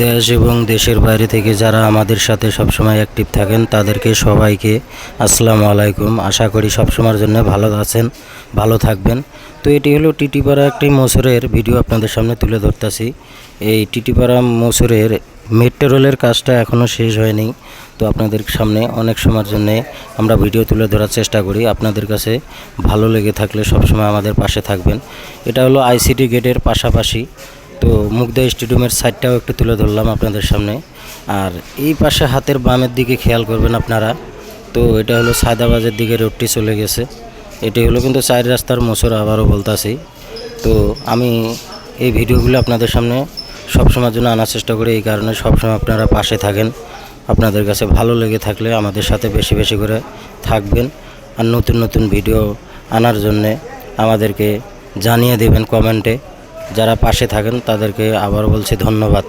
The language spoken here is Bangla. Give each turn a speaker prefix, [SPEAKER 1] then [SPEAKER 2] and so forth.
[SPEAKER 1] দেশ এবং দেশের বাইরে থেকে যারা আমাদের সাথে সবসময় অ্যাক্টিভ থাকেন তাদেরকে সবাইকে আসসালামু আলাইকুম। আশা করি সবসময়ের জন্য ভালো আছেন, ভালো থাকবেন। তো এটি হলো টিটিপাড়া একটি মোচরের ভিডিও আপনাদের সামনে তুলে ধরতেছি। এই টিটিপাড়া মোচরের মেট্রো রেলের কাজটা এখনও শেষ হয়নি। তো আপনাদের সামনে অনেক সময়ের জন্যে আমরা ভিডিও তুলে ধরার চেষ্টা করি। আপনাদের কাছে ভালো লেগে থাকলে সবসময় আমাদের পাশে থাকবেন। এটা হলো আইসিটি গেটের পাশাপাশি। তো মুগদা স্টেডিয়ামের সাইডটাও একটু তুলে ধরলাম আপনাদের সামনে। আর এই পাশে হাতের বামের দিকে খেয়াল করবেন আপনারা। তো এটা হলো সায়দাবাদের দিকে রোডটি চলে গেছে। এটি হলো কিন্তু 4 রাস্তার মোচর, আবারও বলতাছি। তো আমি এই ভিডিওগুলো আপনাদের সামনে সবসময়ের জন্য আনার চেষ্টা করি, এই কারণে সবসময় আপনারা পাশে থাকেন। আপনাদের কাছে ভালো লেগে থাকলে আমাদের সাথে বেশি বেশি করে থাকবেন। আর নতুন নতুন ভিডিও আনার জন্যে আমাদেরকে জানিয়ে দেবেন কমেন্টে। যারা পাশে থাকেন তাদেরকে আবার বলছি ধন্যবাদ।